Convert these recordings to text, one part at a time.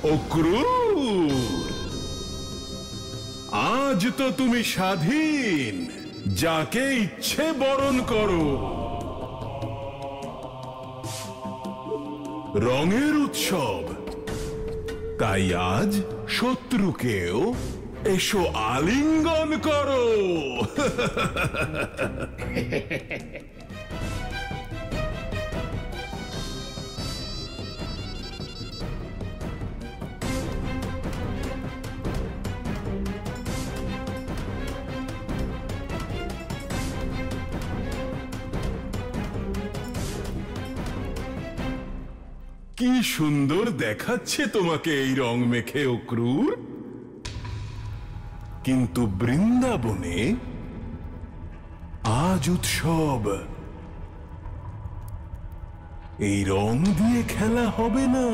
অক্রূর, আজ তো তুমি স্বাধীন, যাকে ইচ্ছে বরণ করো। রঙের উৎসব, তাই আজ শত্রুকেও এসো আলিঙ্গন করো। কি সুন্দর দেখাচ্ছে তোমাকে এই রং মেখে অক্রূর। কিন্তু বৃন্দাবনে আজ উৎসব, এই রং দিয়ে খেলা হবে না,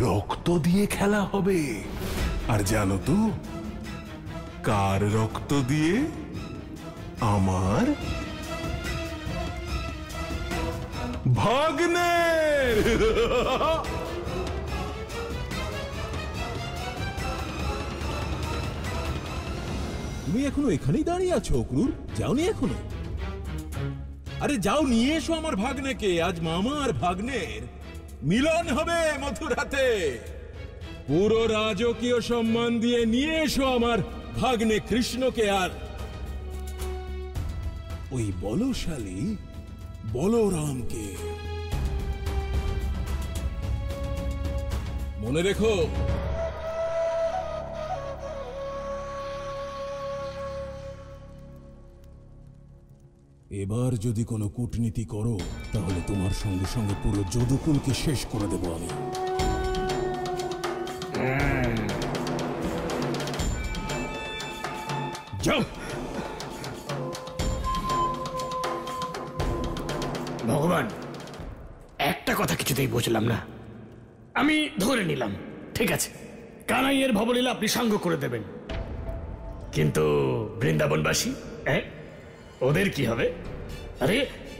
রক্ত দিয়ে খেলা হবে। আর জানো তো কার রক্ত দিয়ে? আমার ভাগ্নের। তুমি এখনো এখানেই দাঁড়িয়ে আছো অক্রূর? যাওনি এখনো? আরে যাও, নিয়ে এসো আমার ভাগ্নেকে। আজ মামা আর ভাগ্নের মিলন হবে মথুরাতে। পুরো রাজকীয় সম্মান দিয়ে নিয়ে এসো আমার ভাগ্নে কৃষ্ণকে আর ওই বলশালী বলরামকে। মনে রেখো, এবার যদি কোনো কূটনীতি করো তাহলে তোমার সঙ্গে সঙ্গে পুরো যদুকুলকে শেষ করে দেব আমি। যাও। ভগবান, একটা কথা কিছুতেই বুঝলাম না। আমি ধরে নিলাম, ঠিক আছে, কানাইয়ের ভবলীলা আপনি সাঙ্গ করে দেবেন, কিন্তু বৃন্দাবনবাসী, ওদের কি হবে? আরে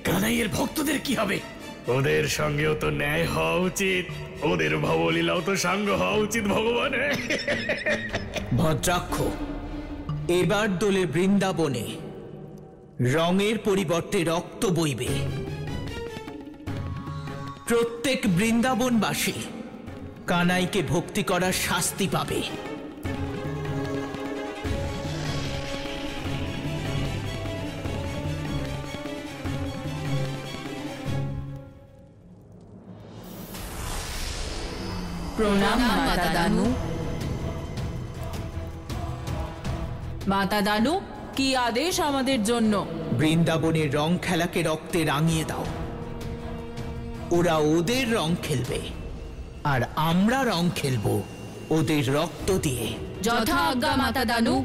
কানাইয়ের ভক্তদের কি হবে? ওদের সঙ্গেও তো ন্যায় হওয়া উচিত, ওদের ভবলীলাও তো সাঙ্গ হওয়া উচিত। ভগবান, ভদ্রাক্ষ, এবার দোলে বৃন্দাবনে রঙের পরিবর্তে রক্ত বইবে। প্রত্যেক বৃন্দাবনবাসী কানাইকে ভক্তি করার শাস্তি পাবে। প্রণাম মাতা দানু। মাতা দানু, কি আদেশ আমাদের জন্য? বৃন্দাবনের রং খেলাকে রক্তে রাঙিয়ে দাও। ওরা ওদের রং খেলবে আর আমরা রং খেলবো ওদের রক্ত দিয়ে। যথা আজ্ঞা মাতা দানু।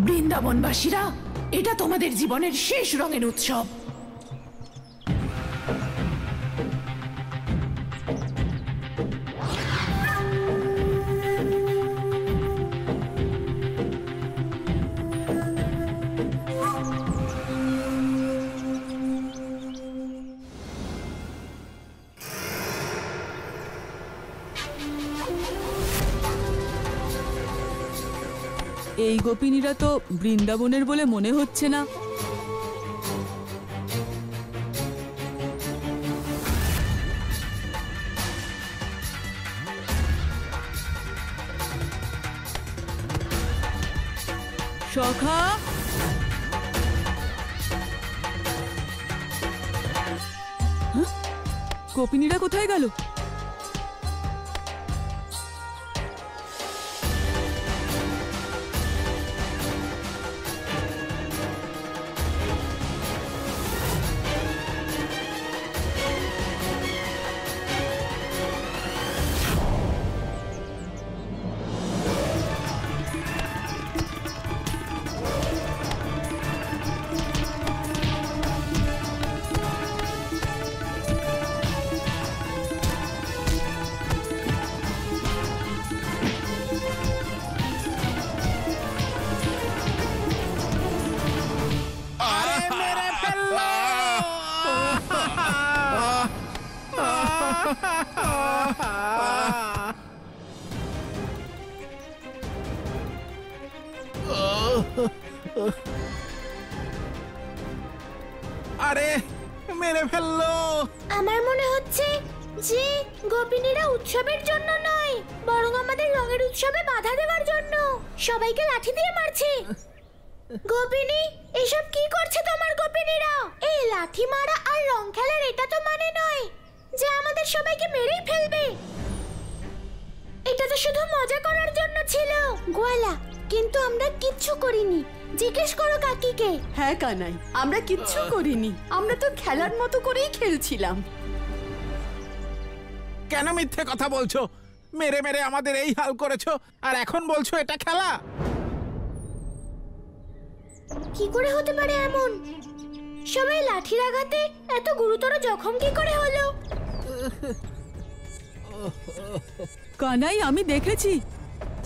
বৃন্দাবনবাসীরা, এটা তোমাদের জীবনের শেষ রঙের উৎসব। এই গোপিনীরা তো বৃন্দাবনের বলে মনে হচ্ছে না। সখা, গোপিনীরা কোথায় গেল? আরে মেরে ফেললো। আমার মনে হচ্ছে যে গোপিনীরা উৎসবের জন্য নয়, বরং আমাদের রঙের উৎসবে বাধা দেওয়ার জন্য সবাইকে লাঠি দিয়ে মারছে। গোপিনী, এসব কি করছে তোমার গোপিনীরা? এই লাঠি মারা আর রং খেলার এটা তো মানে নয় যে আমাদের সবাইকে মেরেই ফেলবে। এটা তো শুধু মজা করার জন্য ছিল গোয়ালা, কিন্তু আমরা কিচ্ছু করিনি। জিজ্ঞেস করো কাকিকে। হ্যাঁ কানাই, আমরা কিচ্ছু করিনি, আমরা তো খেলার মতো করেই খেলছিলাম। কেন মিথ্যে কথা বলছো? মেরে মেরে আমাদের এই হাল করেছো, আর এখন বলছো এটা খেলা? কি করে হতে পারে এমন? সবাই লাঠির আঘাতে এত গুরুতর জখম কি করে হলো? কানাই, আমি দেখেছি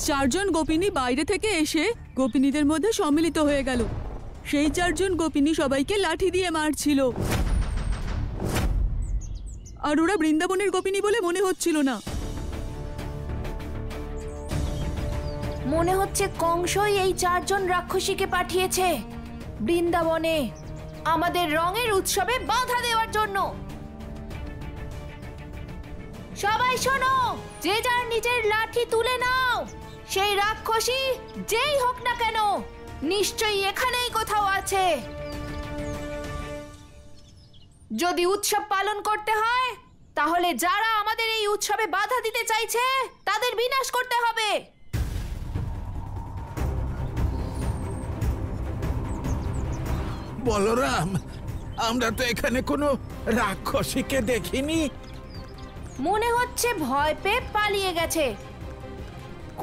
4 জন গোপিনী বাইরে থেকে এসে গোপিনীদের মধ্যে সম্মিলিত হয়ে গেল। সেই 4 জন গোপিনী সবাইকে লাঠি দিয়ে মারছিল, আর ওরা বৃন্দাবনের গোপিনী বলে মনে হচ্ছিল না। মনে হচ্ছে কংসই এই 4 জন রাক্ষসীকে পাঠিয়েছে বৃন্দাবনে আমাদের রঙের উৎসবে বাধা দেওয়ার জন্য। সবাই শোনো, যে যার নিজের লাঠি তুলে নাও। সেই রাক্ষসী যেই হোক না কেন, নিশ্চয়ই এখানেই কোথাও আছে। যদি উৎসব পালন করতে হয়, তাহলে যারা আমাদের এই উৎসবে বাধা দিতে চাইছে তাদের বিনাশ করতে হবে। বলরাম, আমরা তো এখানে কোনো রাক্ষসীকে দেখিনি। মনে হচ্ছে ভয় পেয়ে পালিয়ে গেছে।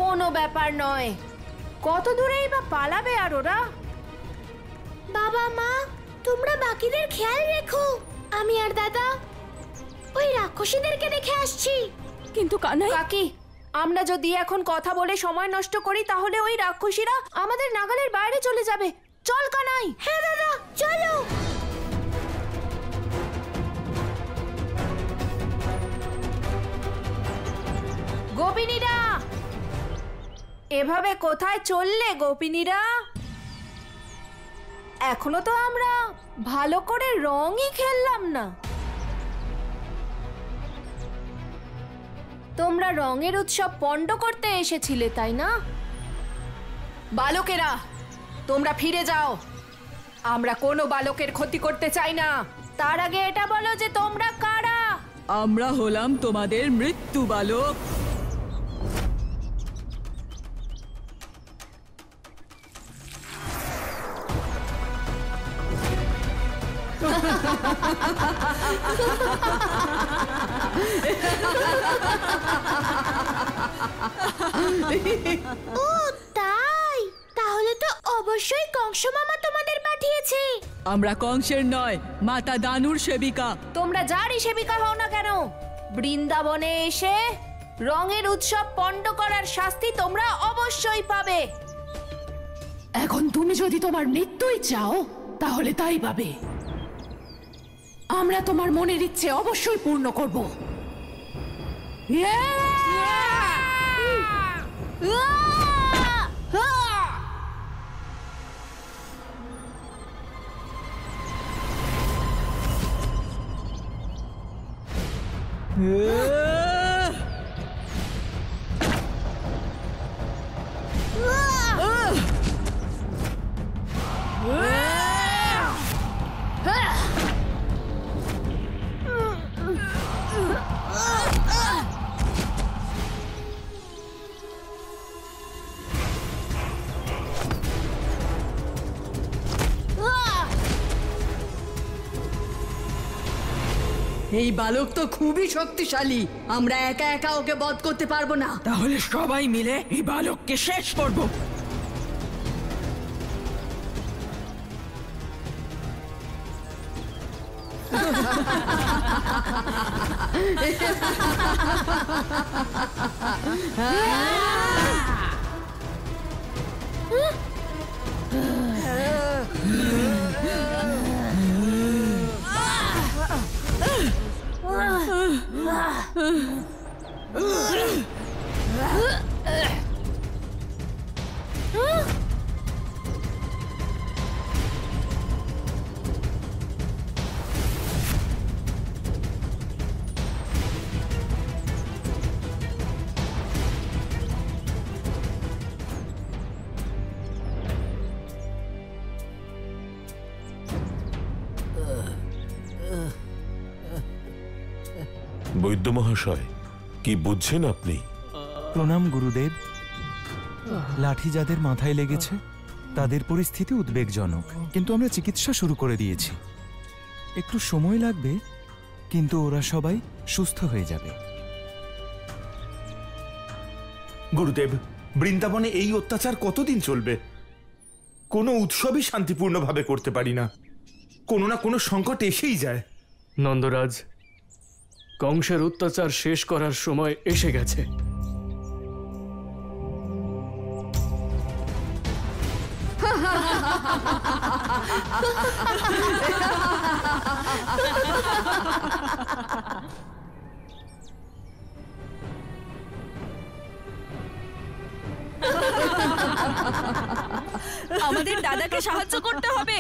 কোনো ব্যাপার নয়, কত দূরেই বা পালাবে আর ওরা। বাবা মা, তোমরা বাকিদের খেয়াল রেখো। আমি আর দাদা ওই রাক্ষসীদেরকে দেখে আসছি। কিন্তু কানাই, কাকি, আমরা যদি এখন কথা বলে সময় নষ্ট করি তাহলে ওই রাক্ষসীরা আমাদের নাগালের বাইরে চলে যাবে। চল কানাই। হ্যাঁ দাদা, চলো। গোপিনীরা, এভাবে কোথায় চললে গোপিনীরা? এখনো তো আমরা ভালো করে রঙই খেললাম না। তোমরা রঙের উৎসব পণ্ড করতে এসেছিলে, তাই না? বালকেরা, তোমরা ফিরে যাও। আমরা কোনো বালকের ক্ষতি করতে চাই না। তার আগে এটা বলো যে তোমরা কারা? আমরা হলাম তোমাদের মৃত্যু বালক। ও তাই, তাহলে তো অবশ্যই কংস মামা তোমাদের পাঠিয়েছে। আমরা কংসের নয়, মাতা দানুর সেবিকা। তোমরা যারই সেবিকা হও না কেন, বৃন্দাবনে এসে রঙের উৎসব পণ্ড করার শাস্তি তোমরা অবশ্যই পাবে। এখন তুমি যদি তোমার মৃত্যুই চাও, তাহলে তাই পাবে। আমরা তোমার মনের ইচ্ছে অবশ্যই পূর্ণ করব। এই বালক তো খুবই শক্তিশালী, আমরা একা একা ওকে বধ করতে পারবো না। তাহলে সবাই মিলে এই বালককে শেষ করব। বৈদ্য মহাশয়, কি বুঝছেন আপনি? প্রণাম গুরুদেব। লাঠি যাদের মাথায় লেগেছে তাদের পরিস্থিতি উদ্বেগজনক, কিন্তু আমরা চিকিৎসা শুরু করে দিয়েছি। একটু সময় লাগবে, কিন্তু ওরা সবাই সুস্থ হয়ে যাবে। গুরুদেব, বৃন্দাবনে এই অত্যাচার কতদিন চলবে? কোনো উৎসবই শান্তিপূর্ণভাবে করতে পারি না, কোনো না কোনো সংকট এসেই যায়। নন্দরাজ, কংসের অত্যাচার শেষ করার সময় এসে গেছে। আমাদের দাদাকে সাহায্য করতে হবে।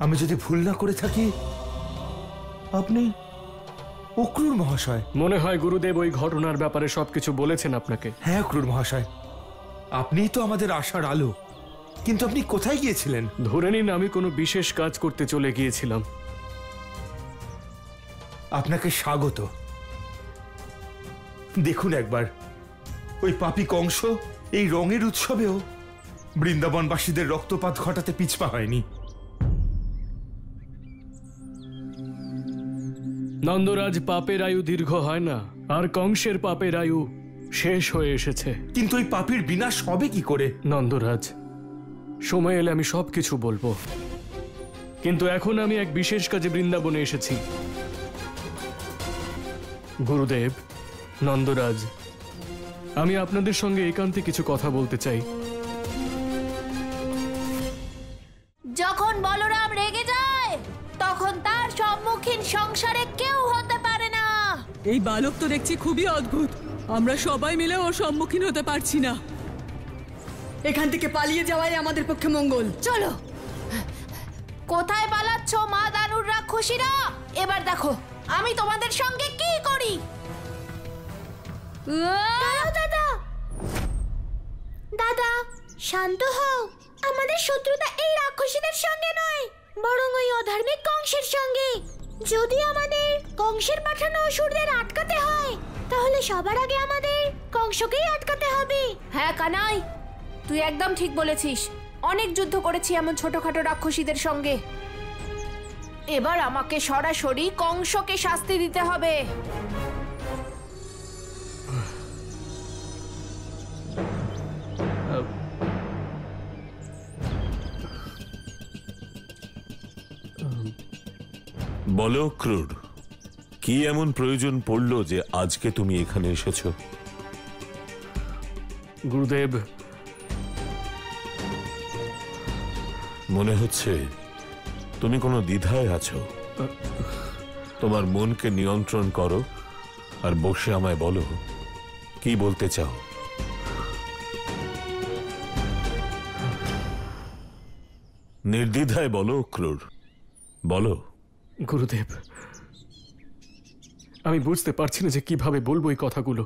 আমি যদি ভুল না করে থাকি, আপনি অক্রূর মহাশয়। মনে হয় গুরুদেব ওই ঘটনার ব্যাপারে সবকিছু বলেছেন আপনাকে। হ্যাঁ অক্রূর মহাশয়, আপনিই তো আমাদের আশার আলো। কিন্তু আপনি কোথায় গিয়েছিলেন? ধরে নিন আমি কোনো বিশেষ কাজ করতে চলে গিয়েছিলাম। আপনাকে স্বাগত। দেখুন একবার, ওই পাপী কংস এই রঙের উৎসবেও বৃন্দাবনবাসীদের রক্তপাত ঘটাতে পিছপা হয়নি। নন্দরাজ, পাপের আয়ু দীর্ঘ হয় না, আর কংসের পাপের আয়ু শেষ হয়ে এসেছে। কিন্তু ওই পাপীর বিনাশ হবে কি করে? নন্দরাজ, সময় এলে আমি সবকিছু বলবো, কিন্তু এখন আমি এক বিশেষ কাজে বৃন্দাবনে এসেছি। গুরুদেব, নন্দরাজ, আমি আপনাদের সঙ্গে একান্তে কিছু কথা বলতে চাই। যখন বলরাম রেগে যায় তখন তার সম্মুখীন সংসারে কেউ হতে পারে না। এই বালক তো দেখছি খুবই অদ্ভুত। আমরা সবাই মিলে ওর সম্মুখীন হতে পারছি না। এখান থেকে পালিয়ে যাওয়াই আমাদের পক্ষে মঙ্গল। চলো। কোথায় পালাচ্ছ মা দানুর রাক্ষসীরা? এবার দেখো আমি তোমাদের সঙ্গে কি করি। দাদা, দাদা শান্ত হও। আমাদের শত্রুতা এই রাক্ষসীদের সঙ্গে নয়, বরং ওই অধার্মিক কংসের সঙ্গে। যদি আমাদের কংসের পাঠানো অসুরদের আটকাতে হয়, তাহলে সবার আগে আমাদের কংসকেই আটকাতে হবে। হ্যাঁ কানাই, তুই একদম ঠিক বলেছিস। অনেক যুদ্ধ করেছি এমন ছোটখাটো রাক্ষসীদের সঙ্গে। এবার আমাকে সরাসরি কংসকে শাস্তি দিতে হবে। বলো ক্রুর, কি এমন প্রয়োজন পড়লো যে আজকে তুমি এখানে এসেছো? গুরুদেব, মনে হচ্ছে তুমি কোনো দ্বিধায় আছো। তোমার মনকে নিয়ন্ত্রণ করো আর বসে আমায় বলো কি বলতে চাও। নির্দ্বিধায় বলো ক্রুর, বলো। গুরুদেব, আমি বুঝতে পারছি না যে কিভাবে বলবো এই কথাগুলো,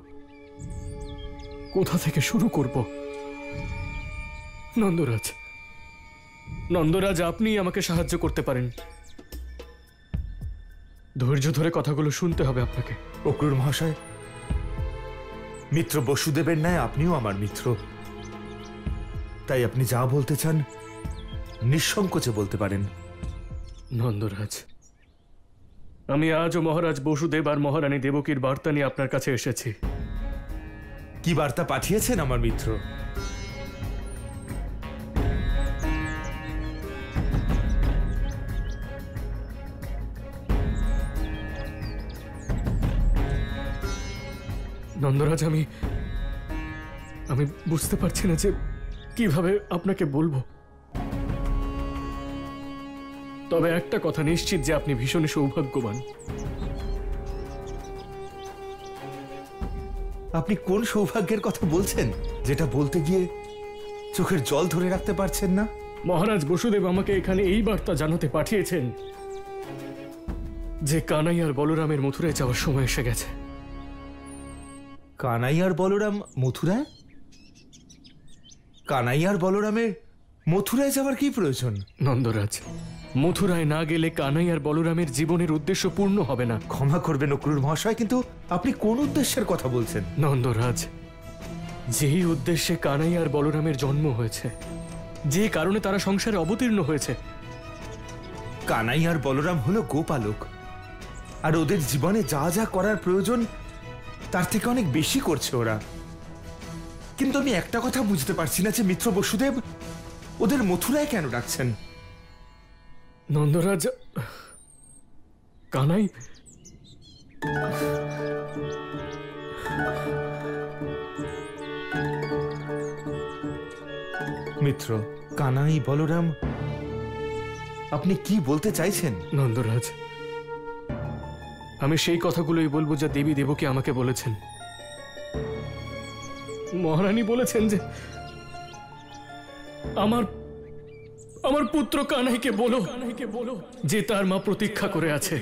কোথা থেকে শুরু করব। নন্দরাজ, নন্দরাজ, আপনি আমাকে সাহায্য করতে পারেন। ধৈর্য ধরে কথাগুলো শুনতে হবে আপনাকে। অক্রূর মহাশয়, মিত্র বসুদেবের ন্যায় আপনিও আমার মিত্র, তাই আপনি যা বলতে চান নিঃসংকোচে বলতে পারেন। নন্দরাজ, আমি আজও মহারাজ বসুদেব আর মহারানী দেবকীর বার্তা নিয়ে আপনার কাছে এসেছি। কি বার্তা পাঠিয়েছেন আমার মিত্র? নন্দরাজ, আমি বুঝতে পারছি না যে কিভাবে আপনাকে বলবো। তবে একটা কথা নিশ্চিত যে আপনি ভীষণ সৌভাগ্যবান। আপনি কোন সৌভাগ্যের কথা বলছেন, যেটা বলতে গিয়ে চোখের জল ধরে রাখতে পারছেন না? মহারাজ বসুদেব আমাকে এখানে এই বার্তা জানাতে পাঠিয়েছেন যে কানাই আর বলরামের মথুরায় যাওয়ার সময় এসে গেছে। কানাই আর বলরাম মথুরায়? কানাই আর বলরামের মথুরায় যাওয়ার কি প্রয়োজন? নন্দরাজ, মথুরায় না গেলে কানাই আর বলরামের জীবনের উদ্দেশ্য পূর্ণ হবে না। ক্ষমা করবেন অক্রূর মহাশয়, কিন্তু আপনি কোন উদ্দেশ্যের কথা বলছেন? নন্দরাজ, যেই উদ্দেশ্যে কানাই আর বলরামের জন্ম হয়েছে, যে কারণে তারা সংসারে অবতীর্ণ হয়েছে। কানাই আর বলরাম হলো গোপালক, আর ওদের জীবনে যা যা করার প্রয়োজন তার থেকে অনেক বেশি করছে ওরা। কিন্তু আমি একটা কথা বুঝতে পারছি না যে মিত্র বসুদেব ওদের মথুরায় কেন ডাকছেন? নন্দরাজ, কানাই মিত্র, কানাই বলরাম, আপনি কি বলতে চাইছেন? নন্দরাজ, আমি সেই কথাগুলোই বলবো যা দেবী দেবকী আমাকে বলেছেন। মহারানী বলেছেন যে আমার পুত্র কানাইকে বলো যে তার মা প্রতীক্ষা করে আছে।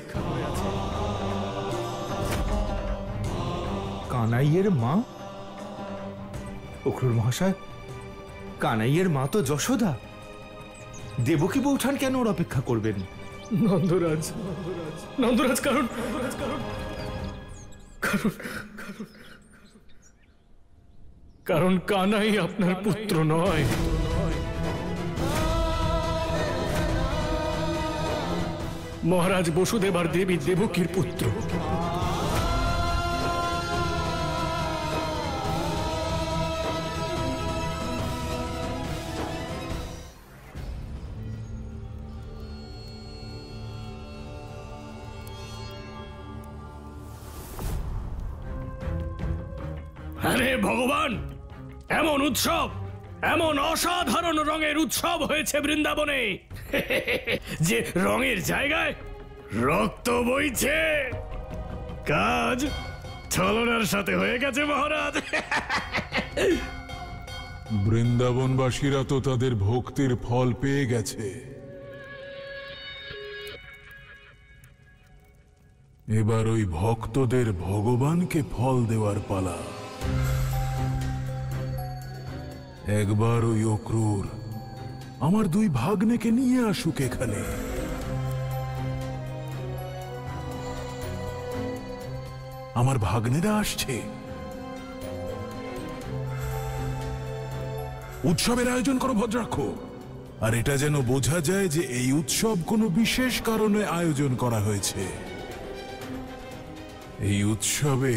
কানাইয়ের মা? অক্রূর মহাশয়, কানাইয়ের মা তো যশোদা। দেবকী বৌঠান কেন ওর অপেক্ষা করবেন? নন্দরাজ, কারণ কানাই আপনার পুত্র নয়। মহারাজ বসুদেব আর দেবী দেবকীর পুত্র। আরে ভগবান, এমন উৎসব, এমন অসাধারণ রঙের উৎসব হয়েছে বৃন্দাবনে যে রঙের জায়গায় রক্ত বইছে। কাজ ছলনার সাথে হয়ে গেছে মহারাজ। বৃন্দাবনবাসীরা তো তাদের ভক্তির ফল পেয়ে গেছে। এবার ওই ভক্তদের ভগবানকে ফল দেওয়ার পালা। একবার ওই অক্রূর আমার দুই ভাগ্নেকে নিয়ে আসুক এখানে। আমার ভাগ্নেরা আসছে। উৎসবের আয়োজন করো ভদ্রাক্ষ, আর এটা যেন বোঝা যায় যে এই উৎসব কোনো বিশেষ কারণে আয়োজন করা হয়েছে। এই উৎসবে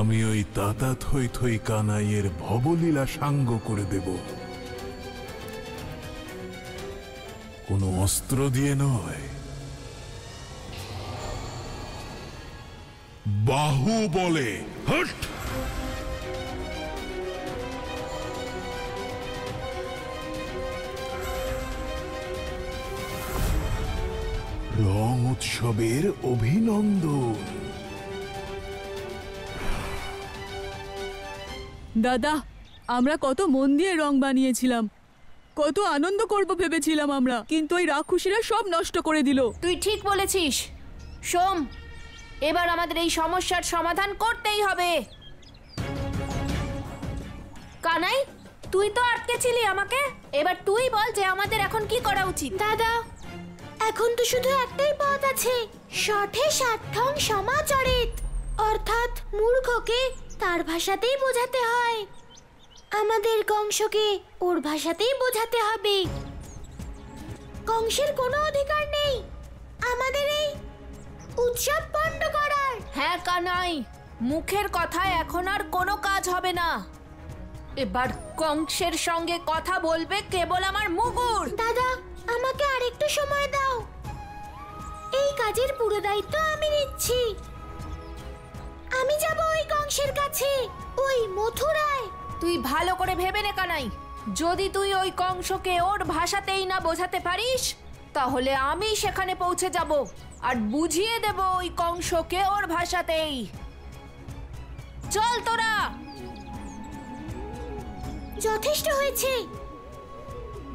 আমি ওই তাতা থই থই কানাইয়ের ভবলীলা সাঙ্গ করে দেব। কোনো অস্ত্র দিয়ে নয়, বাহু বলে। হট! রং উৎসবের অভিনন্দন। দাদা, আমরা কত মন দিয়ে রং বানিয়েছিলাম, কত আনন্দ করব ভেবেছিলাম আমরা, কিন্তু ওই রাক্ষসীরা সব নষ্ট করে দিল। তুই ঠিক বলেছিস সোম, এবার আমাদের এই সমস্যার সমাধান করতেই হবে। কানাই, তুই তো আটকে ছিলি আমাকে, এবার তুই বল যে আমাদের এখন কি করা উচিত। দাদা, এখন তো শুধু একটাই পথ আছে, শঠে সাঠং সমাচরিত, অর্থাৎ মূর্খকে তার ভাষাতেই বোঝাতে হয়। আমাদের কংসকে ওর ভাষাতেই বোঝাতে হবে। কংসের কোনো অধিকার নেই আমাদের এই উৎসব বন্ধ করার। হ্যাঁ কানাই, মুখের কথায় এখন আর কোনো কাজ হবে না। এবার কংসের সঙ্গে কথা বলবে কেবল আমার মুগুর। দাদা, আমাকে আরেকটু সময় দাও। এই কাজের পুরো দায়িত্ব আমি নিচ্ছি। আমি যাব ওই কংসের কাছে, ওই মথুরায়। তুই ভালো করে ভেবে নে কানাই, যদি তুই ওই কংসকে ওর ভাষাতেই না বোঝাতে পারিস, তাহলে আমি সেখানে পৌঁছে যাব আর বুঝিয়ে দেব ওই কংসকে ওর ভাষাতেই। চল তোরা। যথেষ্ট হয়েছে,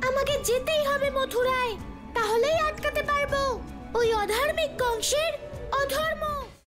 আমাকে যেতেই হবে মথুরায়, তাহলেই আটকাতে পারবো ওই অধার্মিক কংসের অধর্ম।